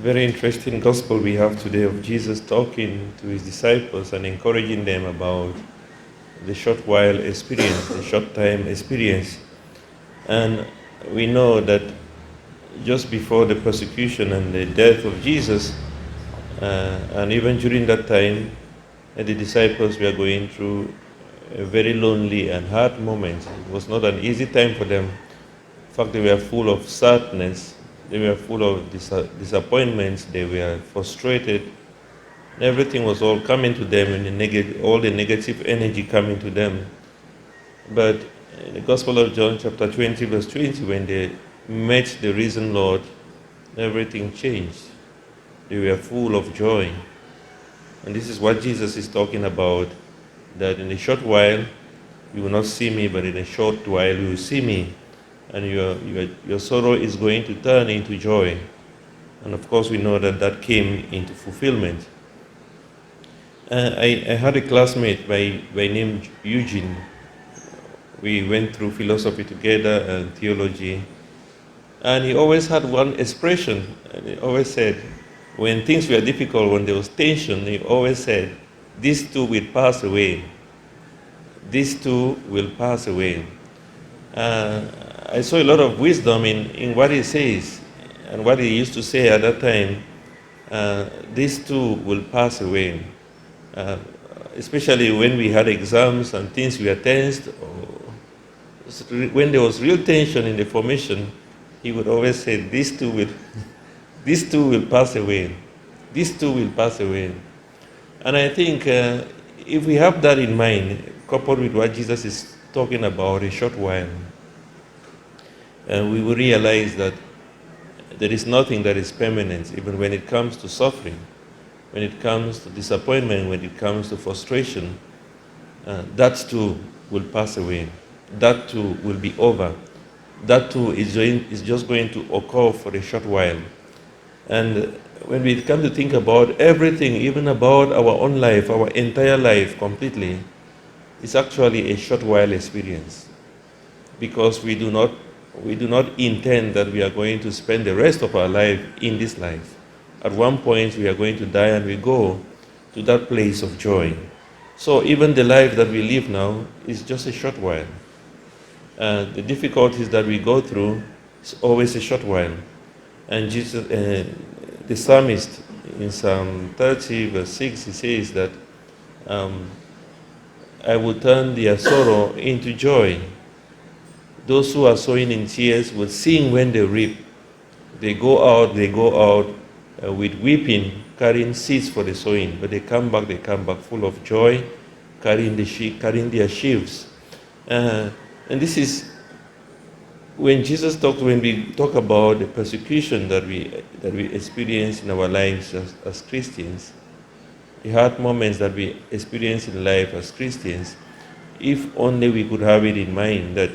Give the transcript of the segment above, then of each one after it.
Very interesting gospel we have today of Jesus talking to his disciples and encouraging them about the short while experience, the short time experience. And we know that just before the persecution and the death of Jesus, and even during that time, the disciples were going through a very lonely and hard moment. It was not an easy time for them. In fact, they were full of sadness. They were full of disappointments. They were frustrated. Everything was all coming to them, and all the negative energy coming to them. But in the Gospel of John, chapter 20, verse 20, when they met the risen Lord, everything changed. They were full of joy. And this is what Jesus is talking about, that in a short while you will not see me, but in a short while you will see me. And your sorrow is going to turn into joy. And of course we know that that came into fulfillment. I had a classmate by name Eugene. We went through philosophy together and theology. And he always had one expression. And he always said, when things were difficult, when there was tension, he always said, "These two will pass away. These two will pass away." I saw a lot of wisdom in what he says and what he used to say at that time. These two will pass away. Especially when we had exams and things were tensed, or when there was real tension in the formation, he would always say, these two will pass away. These two will pass away. And I think if we have that in mind, coupled with what Jesus is talking about, a short while, we will realize that there is nothing that is permanent, even when it comes to suffering, when it comes to disappointment, when it comes to frustration. That too will pass away. That too will be over. That too is just going to occur for a short while. And when we come to think about everything, even about our own life, our entire life completely, it's actually a short while experience. Because we do not intend that we are going to spend the rest of our life in this life. At one point we are going to die and we go to that place of joy. So even the life that we live now is just a short while. The difficulties that we go through is always a short while. And Jesus, the psalmist in Psalm 30 verse 6, he says that I will turn their sorrow into joy. Those who are sowing in tears will sing when they reap. They go out with weeping, carrying seeds for the sowing, but they come back full of joy, carrying their sheaves. And this is when we talk about the persecution that we experience in our lives as Christians, the hard moments that we experience in life as Christians, if only we could have it in mind that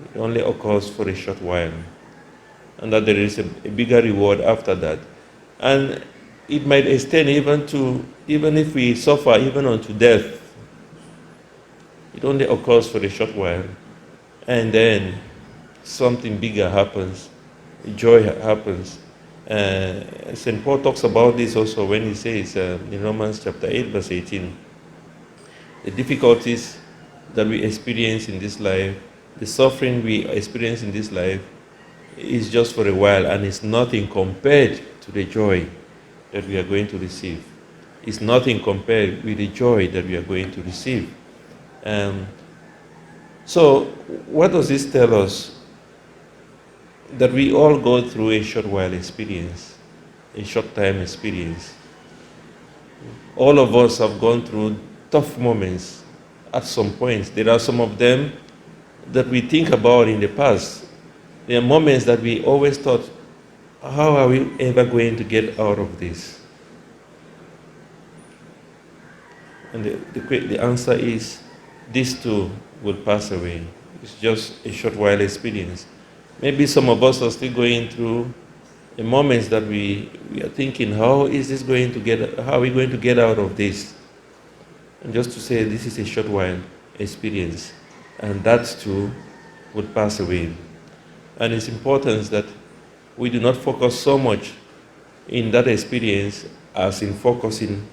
it only occurs for a short while, and that there is a bigger reward after that. And it might extend even if we suffer even unto death, it only occurs for a short while. And then something bigger happens, joy happens. St. Paul talks about this also when he says in Romans chapter 8 verse 18, the difficulties that we experience in this life, the suffering we experience in this life is just for a while, and it's nothing compared to the joy that we are going to receive. It's nothing compared with the joy that we are going to receive. So what does this tell us? That we all go through a short while experience, a short time experience. All of us have gone through tough moments at some points. There are some of them that we think about in the past. There are moments that we always thought, how are we ever going to get out of this? And the answer is, this too will pass away. It's just a short while experience. Maybe some of us are still going through the moments that we are thinking, how are we going to get out of this? And just to say, this is a short while experience, and that too would pass away. And it's important that we do not focus so much in that experience as in focusing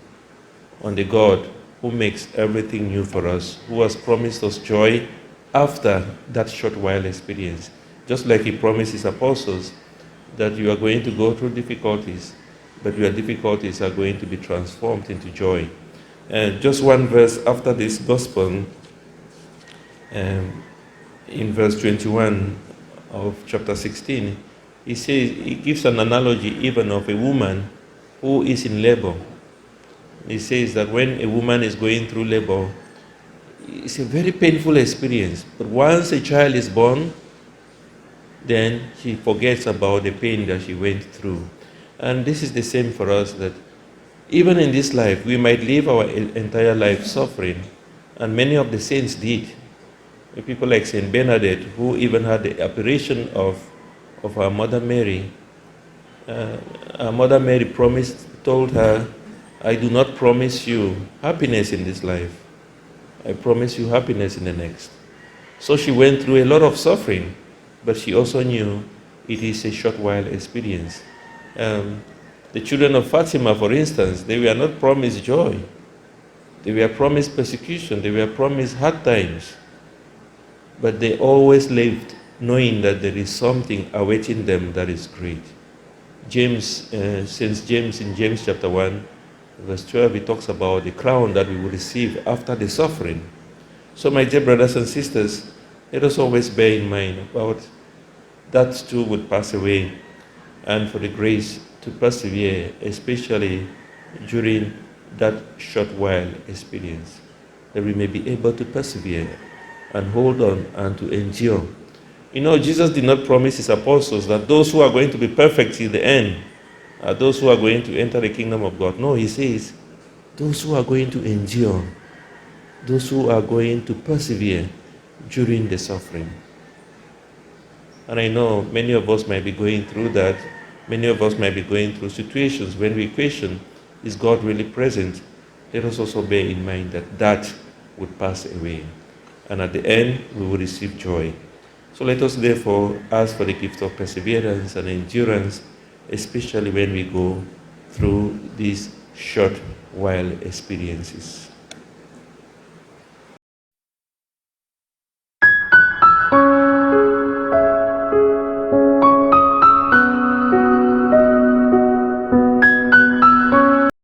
on the God who makes everything new for us, who has promised us joy after that short while experience. Just like he promised his apostles that you are going to go through difficulties, but your difficulties are going to be transformed into joy. And just one verse after this gospel, in verse 21 of chapter 16, he says, he gives an analogy even of a woman who is in labor. He says that when a woman is going through labor, it's a very painful experience. But once a child is born, then she forgets about the pain that she went through. And this is the same for us, that even in this life, we might live our entire life suffering, and many of the saints did. People like Saint Bernadette, who even had the apparition of her mother Mary. Her mother Mary told her, I do not promise you happiness in this life. I promise you happiness in the next. So she went through a lot of suffering, but she also knew it is a short while experience. The children of Fatima, for instance, they were not promised joy. They were promised persecution. They were promised hard times. But they always lived knowing that there is something awaiting them that is great. St. James in James chapter 1, verse 12, he talks about the crown that we will receive after the suffering. So my dear brothers and sisters, let us always bear in mind about that too would pass away, and for the grace to persevere, especially during that short while experience, that we may be able to persevere and hold on and to endure. You know, Jesus did not promise his apostles that those who are going to be perfect till the end are those who are going to enter the kingdom of God. No, he says, those who are going to endure, those who are going to persevere during the suffering. And I know many of us might be going through that. Many of us might be going through situations when we question, is God really present? Let us also bear in mind that that would pass away. And at the end, we will receive joy. So let us therefore ask for the gift of perseverance and endurance, especially when we go through these short while experiences.